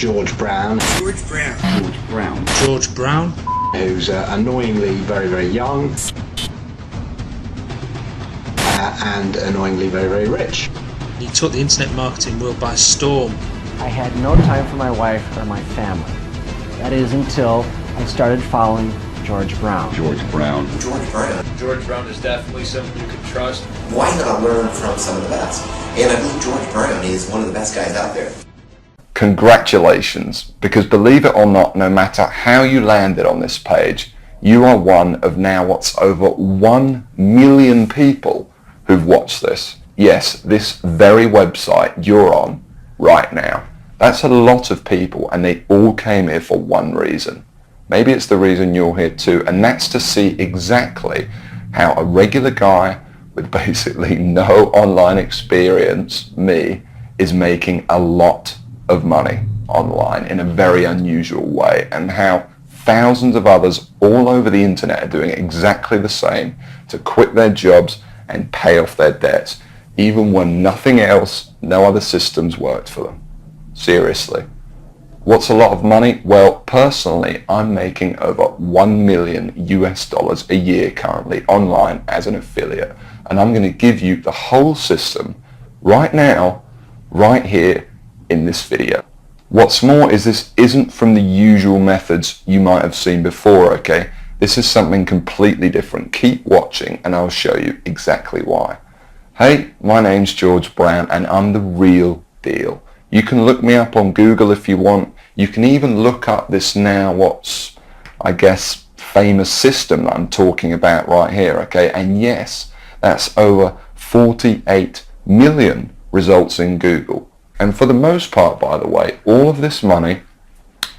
George Brown. George Brown. George Brown. George Brown. Who's annoyingly very, very young. And annoyingly very, very rich. He took the internet marketing world by storm. I had no time for my wife or my family. That is until I started following George Brown. George Brown. George Brown. George Brown is definitely someone you can trust. Why not learn from some of the best? And I believe George Brown is one of the best guys out there. Congratulations, because believe it or not, no matter how you landed on this page, you are one of now what's over 1 million people who've watched this. Yes, this very website you're on right now. That's a lot of people, and they all came here for one reason. Maybe it's the reason you're here too, and that's to see exactly how a regular guy with basically no online experience, me, is making a lot of money online in a very unusual way, and how thousands of others all over the internet are doing exactly the same to quit their jobs and pay off their debts, even when nothing else, no other systems worked for them. Seriously. What's a lot of money? Well, personally, I'm making over $1 million US a year currently online as an affiliate, and I'm going to give you the whole system right now, right here in this video. What's more is this isn't from the usual methods you might have seen before, okay? This is something completely different. Keep watching and I'll show you exactly why. Hey, my name's George Brown and I'm the real deal. You can look me up on Google if you want. You can even look up this now what's, I guess, famous system that I'm talking about right here, okay? And yes, that's over 48 million results in Google. And for the most part, by the way, all of this money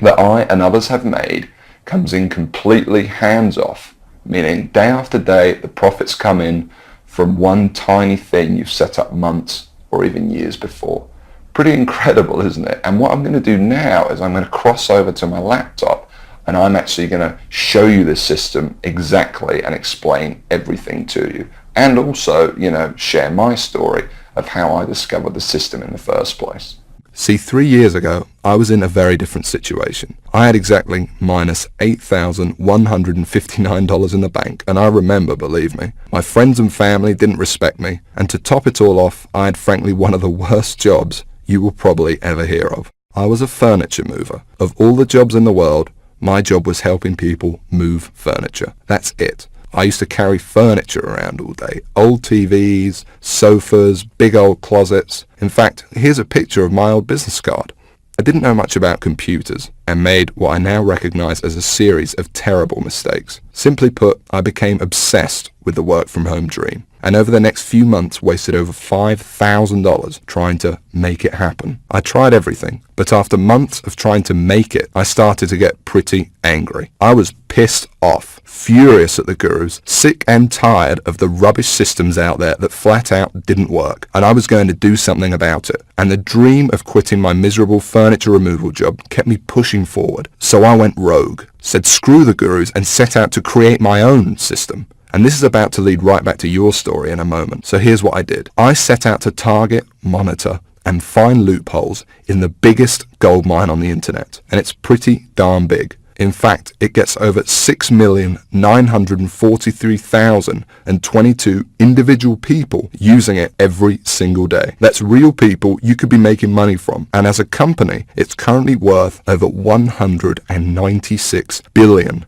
that I and others have made comes in completely hands-off, meaning day after day the profits come in from one tiny thing you've set up months or even years before. Pretty incredible, isn't it? And what I'm going to do now is I'm going to cross over to my laptop and I'm actually going to show you this system exactly and explain everything to you. And also, share my story of how I discovered the system in the first place. See, 3 years ago, I was in a very different situation. I had exactly minus $8,159 in the bank, and I remember, believe me, my friends and family didn't respect me, and to top it all off, I had frankly one of the worst jobs you will probably ever hear of. I was a furniture mover. Of all the jobs in the world, my job was helping people move furniture. That's it. I used to carry furniture around all day. Old TVs, sofas, big old closets. In fact, here's a picture of my old business card. I didn't know much about computers and made what I now recognize as a series of terrible mistakes. Simply put, I became obsessed with the work from home dream, and over the next few months wasted over $5,000 trying to make it happen. I tried everything, but after months of trying to make it, I started to get pretty angry. I was pissed off, furious at the gurus, sick and tired of the rubbish systems out there that flat out didn't work, and I was going to do something about it. And the dream of quitting my miserable furniture removal job kept me pushing forward. So I went rogue, said screw the gurus, and set out to create my own system. And this is about to lead right back to your story in a moment. So here's what I did. I set out to target, monitor, and find loopholes in the biggest goldmine on the internet. And it's pretty darn big. In fact, it gets over 6,943,022 individual people using it every single day. That's real people you could be making money from. And as a company, it's currently worth over $196 billion.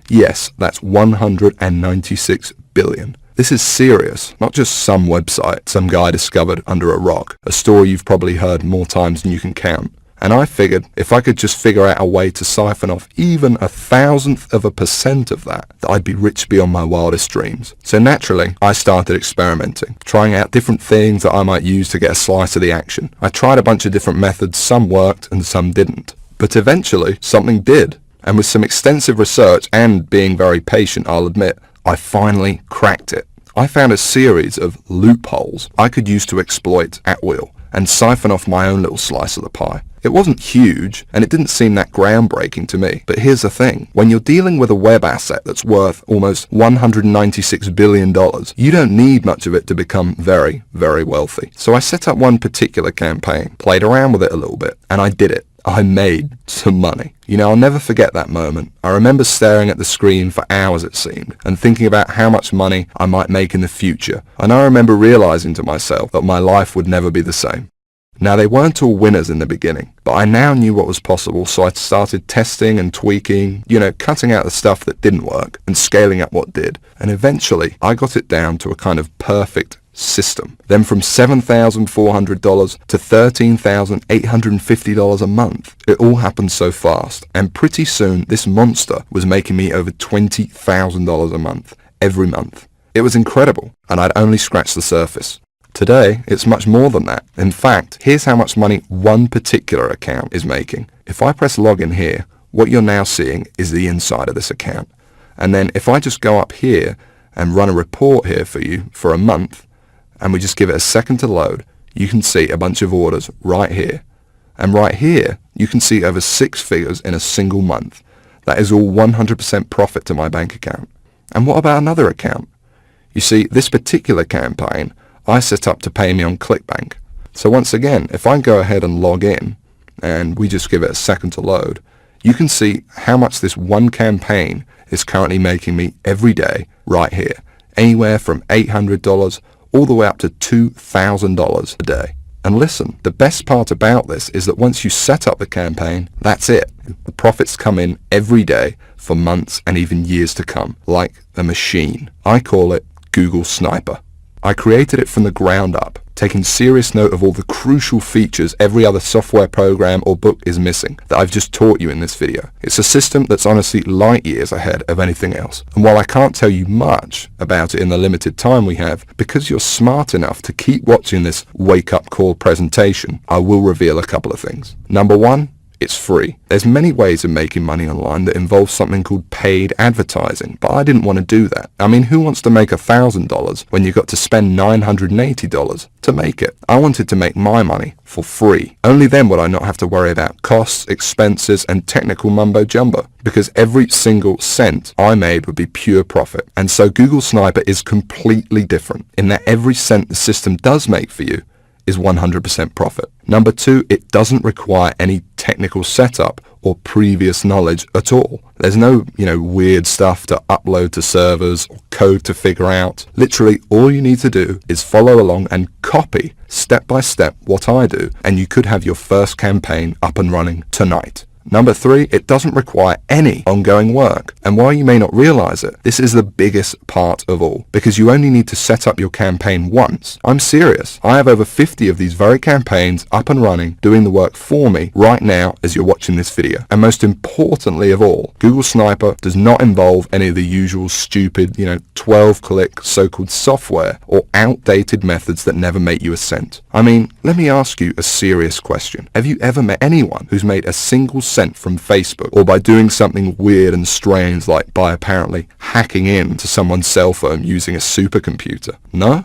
Yes, that's 196 billion. This is serious, not just some website some guy discovered under a rock, a story you've probably heard more times than you can count. And I figured if I could just figure out a way to siphon off even 1,000% of that I'd be rich beyond my wildest dreams. So naturally, I started experimenting, trying out different things that I might use to get a slice of the action. I tried a bunch of different methods, some worked and some didn't. But eventually, something did. And with some extensive research and being very patient, I'll admit, I finally cracked it. I found a series of loopholes I could use to exploit at will and siphon off my own little slice of the pie. It wasn't huge, and it didn't seem that groundbreaking to me. But here's the thing. When you're dealing with a web asset that's worth almost $196 billion, you don't need much of it to become very, very wealthy. So I set up one particular campaign, played around with it a little bit, and I did it. I made some money. You know, I'll never forget that moment. I remember staring at the screen for hours, it seemed, and thinking about how much money I might make in the future. And I remember realizing to myself that my life would never be the same. Now, they weren't all winners in the beginning, but I now knew what was possible, so I started testing and tweaking, cutting out the stuff that didn't work and scaling up what did. And eventually, I got it down to a kind of perfect system. Then from $7,400 to $13,850 a month. It all happened so fast, and pretty soon this monster was making me over $20,000 a month, every month. It was incredible, and I'd only scratched the surface. Today, it's much more than that. In fact, here's how much money one particular account is making. If I press login here, what you're now seeing is the inside of this account. And then if I just go up here and run a report here for you for a month, and we just give it a second to load, you can see a bunch of orders right here. And right here, you can see over 6 figures in a single month. That is all 100% profit to my bank account. And what about another account? You see, this particular campaign I set up to pay me on ClickBank. So once again, if I go ahead and log in, and we just give it a second to load, you can see how much this one campaign is currently making me every day right here. Anywhere from $800 all the way up to $2,000 a day. And listen, the best part about this is that once you set up the campaign, that's it. The profits come in every day for months and even years to come, like a machine. I call it Google Sniper. I created it from the ground up, taking serious note of all the crucial features every other software program or book is missing that I've just taught you in this video. It's a system that's honestly light years ahead of anything else. And while I can't tell you much about it in the limited time we have, because you're smart enough to keep watching this wake-up call presentation, I will reveal a couple of things. Number one, it's free. There's many ways of making money online that involve something called paid advertising, but I didn't want to do that. I mean, who wants to make $1,000 when you got to spend $980 to make it? I wanted to make my money for free. Only then would I not have to worry about costs, expenses, and technical mumbo jumbo, because every single cent I made would be pure profit. And so Google Sniper is completely different in that every cent the system does make for you is 100% profit. Number two, it doesn't require any technical setup or previous knowledge at all. There's no, weird stuff to upload to servers or code to figure out. Literally, all you need to do is follow along and copy step by step what I do, and you could have your first campaign up and running tonight. Number three, it doesn't require any ongoing work. And while you may not realize it, this is the biggest part of all, because you only need to set up your campaign once. I'm serious. I have over 50 of these very campaigns up and running, doing the work for me right now as you're watching this video. And most importantly of all, Google Sniper does not involve any of the usual stupid, 12-click so-called software or outdated methods that never make you a cent. I mean, let me ask you a serious question. Have you ever met anyone who's made a single cent from Facebook, or by doing something weird and strange like by apparently hacking into someone's cell phone using a supercomputer? No?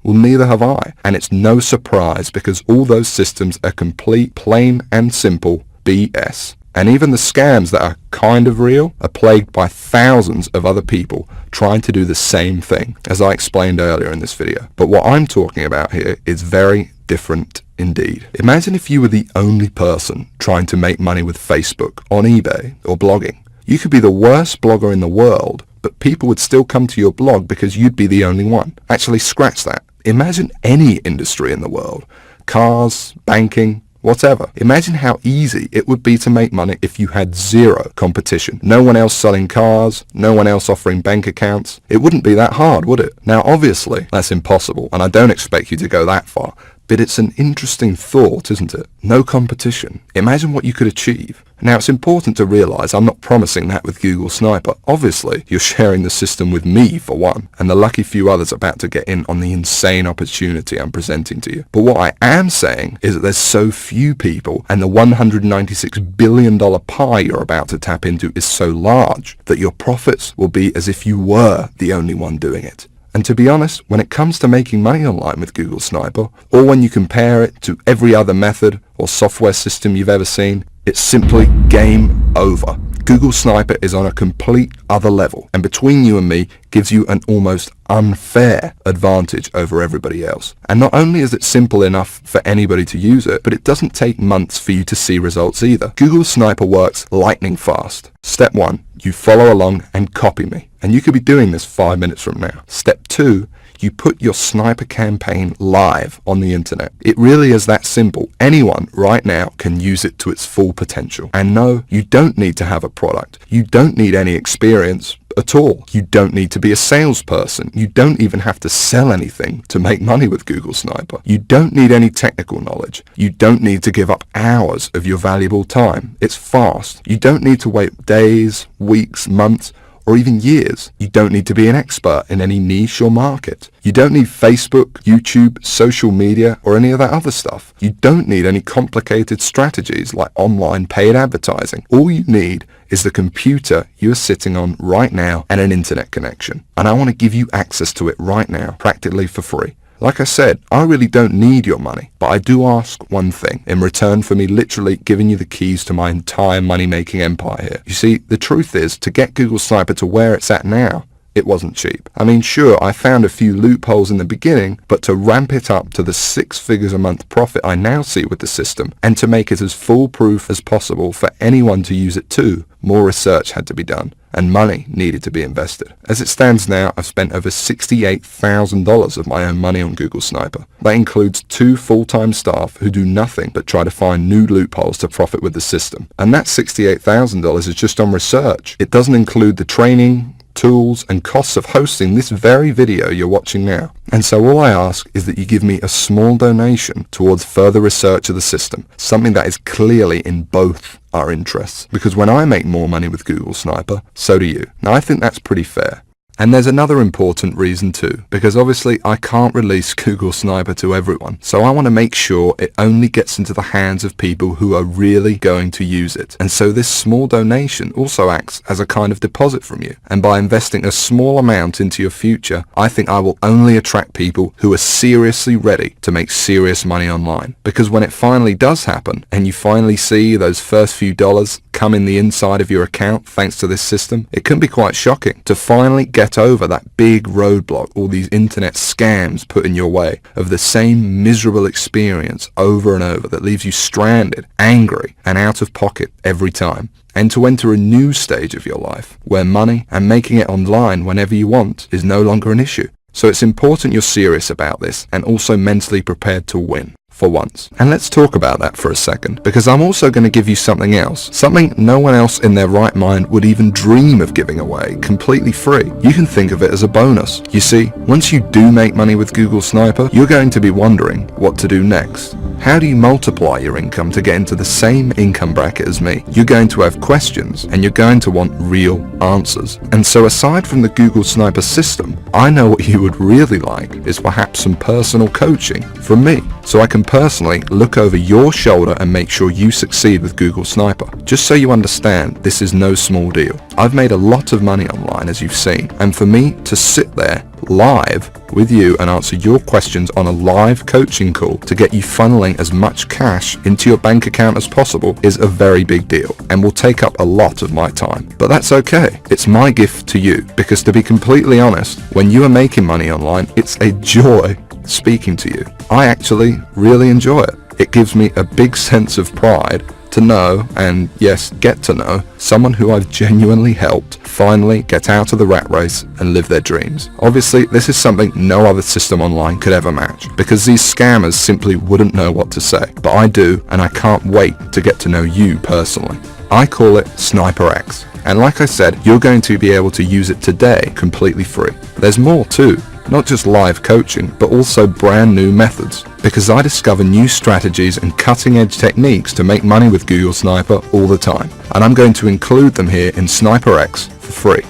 Well, neither have I. And it's no surprise, because all those systems are complete, plain and simple BS. And even the scams that are kind of real are plagued by thousands of other people trying to do the same thing, as I explained earlier in this video. But what I'm talking about here is very different indeed. Imagine if you were the only person trying to make money with Facebook, on eBay, or blogging. You could be the worst blogger in the world, but people would still come to your blog because you'd be the only one. Actually, scratch that. Imagine any industry in the world. Cars, banking, whatever. Imagine how easy it would be to make money if you had zero competition. No one else selling cars, no one else offering bank accounts. It wouldn't be that hard, would it? Now, obviously, that's impossible, and I don't expect you to go that far. But it's an interesting thought, isn't it? No competition. Imagine what you could achieve. Now, it's important to realize I'm not promising that with Google Sniper. Obviously, you're sharing the system with me, for one, and the lucky few others about to get in on the insane opportunity I'm presenting to you. But what I am saying is that there's so few people, and the $196 billion pie you're about to tap into is so large, that your profits will be as if you were the only one doing it. And to be honest, when it comes to making money online with Google Sniper, or when you compare it to every other method or software system you've ever seen, it's simply game over. Google Sniper is on a complete other level, and between you and me gives you an almost unfair advantage over everybody else. And not only is it simple enough for anybody to use it, but it doesn't take months for you to see results either. Google Sniper works lightning fast. Step 1, you follow along and copy me. And you could be doing this 5 minutes from now. Step 2, you put your sniper campaign live on the internet. It really is that simple. Anyone right now can use it to its full potential. And no, you don't need to have a product. You don't need any experience at all. You don't need to be a salesperson. You don't even have to sell anything to make money with Google Sniper. You don't need any technical knowledge. You don't need to give up hours of your valuable time. It's fast. You don't need to wait days, weeks, months, or even years. You don't need to be an expert in any niche or market. You don't need Facebook, YouTube, social media, or any of that other stuff. You don't need any complicated strategies like online paid advertising. All you need is the computer you are sitting on right now and an internet connection. And I want to give you access to it right now, practically for free. Like I said, I really don't need your money, but I do ask one thing in return for me literally giving you the keys to my entire money-making empire here. You see, the truth is, to get Google Sniper to where it's at now, it wasn't cheap. I mean, sure, I found a few loopholes in the beginning, but to ramp it up to the 6 figures a month profit I now see with the system, and to make it as foolproof as possible for anyone to use it too, more research had to be done, and money needed to be invested. As it stands now, I've spent over $68,000 of my own money on Google Sniper. That includes 2 full-time staff who do nothing but try to find new loopholes to profit with the system. And that $68,000 is just on research. It doesn't include the training, tools, and costs of hosting this very video you're watching now. And so all I ask is that you give me a small donation towards further research of the system, something that is clearly in both our interests. Because when I make more money with Google Sniper, so do you. Now I think that's pretty fair. And there's another important reason too, because obviously I can't release Google Sniper to everyone, so I want to make sure it only gets into the hands of people who are really going to use it. And so this small donation also acts as a kind of deposit from you. And by investing a small amount into your future, I think I will only attract people who are seriously ready to make serious money online. Because when it finally does happen, and you finally see those first few dollars come in the inside of your account thanks to this system, it can be quite shocking to finally get over that big roadblock all these internet scams put in your way of the same miserable experience over and over that leaves you stranded, angry, and out of pocket every time. And to enter a new stage of your life where money and making it online whenever you want is no longer an issue. So it's important you're serious about this and also mentally prepared to win. For once. And let's talk about that for a second, because I'm also going to give you something else, something no one else in their right mind would even dream of giving away completely free. You can think of it as a bonus. You see, once you do make money with Google Sniper, you're going to be wondering what to do next. How do you multiply your income to get into the same income bracket as me? You're going to have questions and you're going to want real answers. And so aside from the Google Sniper system, I know what you would really like is perhaps some personal coaching from me, so I can personally look over your shoulder and make sure you succeed with Google Sniper. Just so you understand, this is no small deal. I've made a lot of money online, as you've seen, and for me to sit there live with you and answer your questions on a live coaching call to get you funneling as much cash into your bank account as possible is a very big deal and will take up a lot of my time. But that's okay. It's my gift to you, because to be completely honest, when you are making money online, it's a joy speaking to you. I actually really enjoy it. It gives me a big sense of pride to know, and yes, get to know, someone who I've genuinely helped finally get out of the rat race and live their dreams. Obviously, this is something no other system online could ever match, because these scammers simply wouldn't know what to say. But I do, and I can't wait to get to know you personally. I call it Sniper X. And like I said, you're going to be able to use it today completely free. There's more too. Not just live coaching, but also brand new methods. Because I discover new strategies and cutting edge techniques to make money with Google Sniper all the time. And I'm going to include them here in Sniper X for free.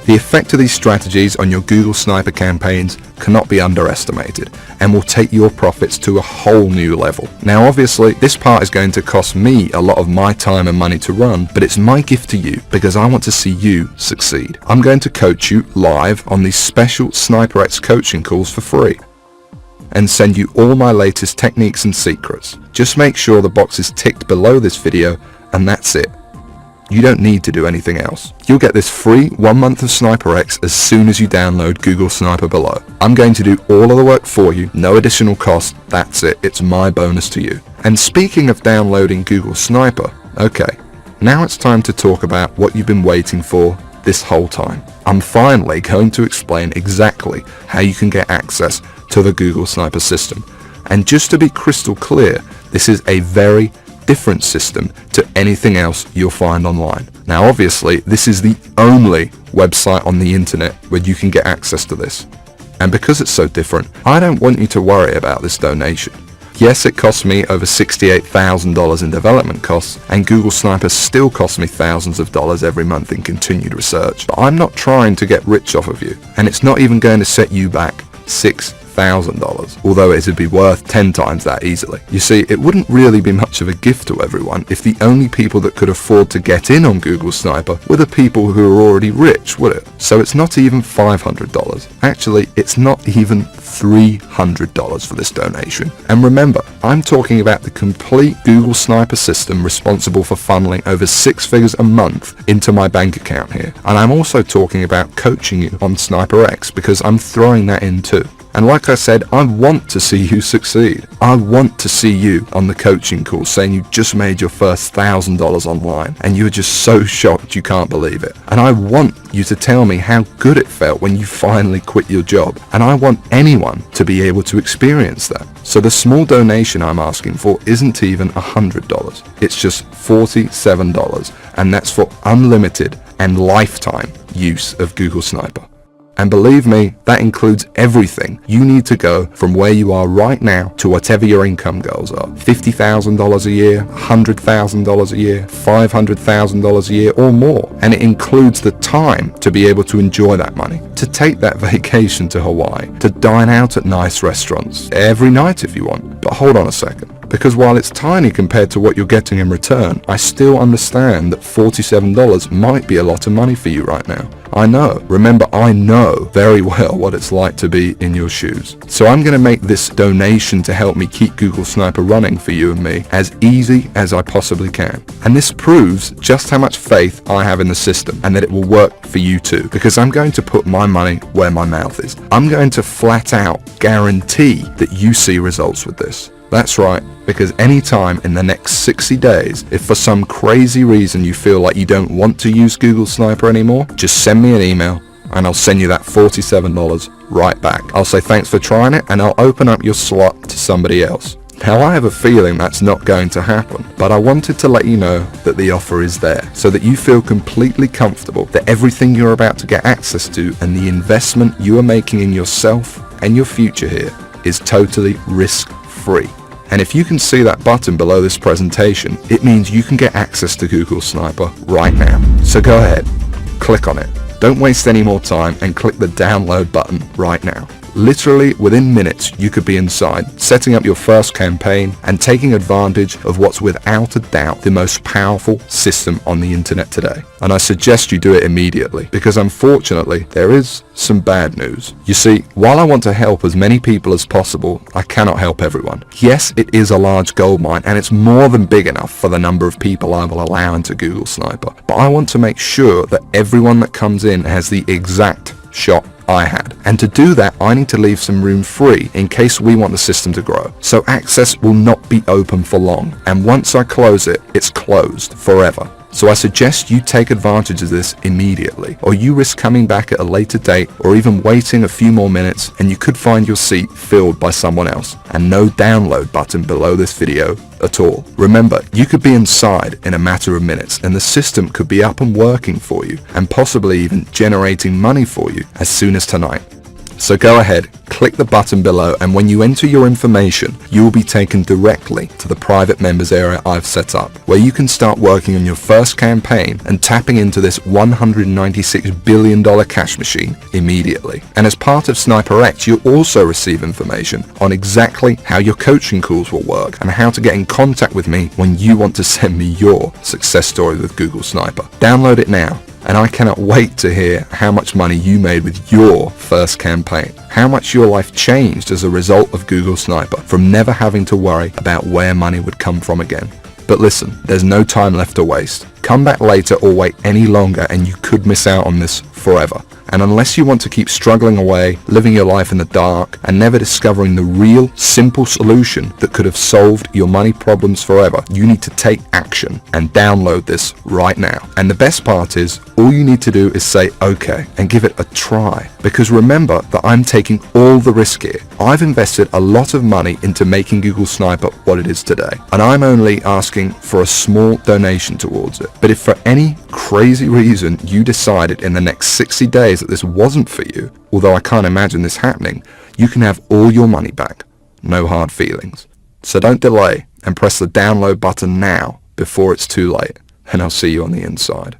The effect of these strategies on your Google Sniper campaigns cannot be underestimated and will take your profits to a whole new level. Now obviously this part is going to cost me a lot of my time and money to run, but it's my gift to you because I want to see you succeed. I'm going to coach you live on these special Sniper X coaching calls for free. and send you all my latest techniques and secrets. Just make sure the box is ticked below this video, and that's it. You don't need to do anything else. You'll get this free 1 month of SniperX as soon as you download Google Sniper below. I'm going to do all of the work for you, no additional cost, that's it, it's my bonus to you. And speaking of downloading Google Sniper, okay, now it's time to talk about what you've been waiting for this whole time. I'm finally going to explain exactly how you can get access to the Google Sniper system. And just to be crystal clear, this is a very different system to anything else you'll find online. Now obviously this is the only website on the internet where you can get access to this. And because it's so different, I don't want you to worry about this donation. Yes, it cost me over $68,000 in development costs, and Google Sniper still costs me thousands of dollars every month in continued research. But I'm not trying to get rich off of you, and it's not even going to set you back $6,000, although it would be worth 10 times that easily. You see, it wouldn't really be much of a gift to everyone if the only people that could afford to get in on Google Sniper were the people who are already rich, would it? So it's not even $500. Actually, it's not even $300 for this donation. And remember, I'm talking about the complete Google Sniper system responsible for funneling over 6 figures a month into my bank account here. And I'm also talking about coaching you on SniperX, because I'm throwing that in too. And like I said, I want to see you succeed. I want to see you on the coaching call saying you just made your first $1,000 online and you're just so shocked you can't believe it. And I want you to tell me how good it felt when you finally quit your job. And I want anyone to be able to experience that. So the small donation I'm asking for isn't even $100. It's just $47, and that's for unlimited and lifetime use of Google Sniper. And believe me, that includes everything you need to go from where you are right now to whatever your income goals are. $50,000 a year, $100,000 a year, $500,000 a year or more. And it includes the time to be able to enjoy that money, to take that vacation to Hawaii, to dine out at nice restaurants every night if you want. But hold on a second. Because while it's tiny compared to what you're getting in return, I still understand that $47 might be a lot of money for you right now. I know. Remember, I know very well what it's like to be in your shoes. So I'm going to make this donation to help me keep Google Sniper running for you and me as easy as I possibly can. And this proves just how much faith I have in the system and that it will work for you too, because I'm going to put my money where my mouth is. I'm going to flat out guarantee that you see results with this. That's right, because anytime in the next 60 days, if for some crazy reason you feel like you don't want to use Google Sniper anymore, just send me an email and I'll send you that $47 right back. I'll say thanks for trying it and I'll open up your slot to somebody else. Now I have a feeling that's not going to happen, but I wanted to let you know that the offer is there so that you feel completely comfortable that everything you're about to get access to and the investment you are making in yourself and your future here is totally risk-free. And if you can see that button below this presentation, it means you can get access to Google Sniper right now. So go ahead, click on it. Don't waste any more time and click the download button right now. Literally within minutes you could be inside, setting up your first campaign and taking advantage of what's without a doubt the most powerful system on the internet today. And I suggest you do it immediately, because unfortunately there is some bad news. You see, while I want to help as many people as possible, I cannot help everyone. Yes, it is a large gold mine and it's more than big enough for the number of people I will allow into Google Sniper, but I want to make sure that everyone that comes in has the exact shot I had. And to do that, I need to leave some room free in case we want the system to grow. So access will not be open for long. And once I close it, it's closed forever. So I suggest you take advantage of this immediately, or you risk coming back at a later date or even waiting a few more minutes and you could find your seat filled by someone else, and no download button below this video at all. Remember, you could be inside in a matter of minutes and the system could be up and working for you and possibly even generating money for you as soon as tonight. So go ahead, click the button below, and when you enter your information, you will be taken directly to the private members area I've set up, where you can start working on your first campaign and tapping into this $196 billion cash machine immediately. And as part of SniperX, you'll also receive information on exactly how your coaching calls will work and how to get in contact with me when you want to send me your success story with Google Sniper. Download it now And I cannot wait to hear how much money you made with your first campaign. How much your life changed as a result of Google Sniper, from never having to worry about where money would come from again. But listen, there's no time left to waste. Come back later or wait any longer and you could miss out on this forever. And unless you want to keep struggling away, living your life in the dark, and never discovering the real, simple solution that could have solved your money problems forever, you need to take action and download this right now. And the best part is, all you need to do is say okay and give it a try. Because remember that I'm taking all the risk here. I've invested a lot of money into making Google Sniper what it is today. And I'm only asking for a small donation towards it. But if for any crazy reason you decided in the next 60 days that this wasn't for you, although I can't imagine this happening, you can have all your money back. No hard feelings. So don't delay and press the download button now before it's too late, and I'll see you on the inside.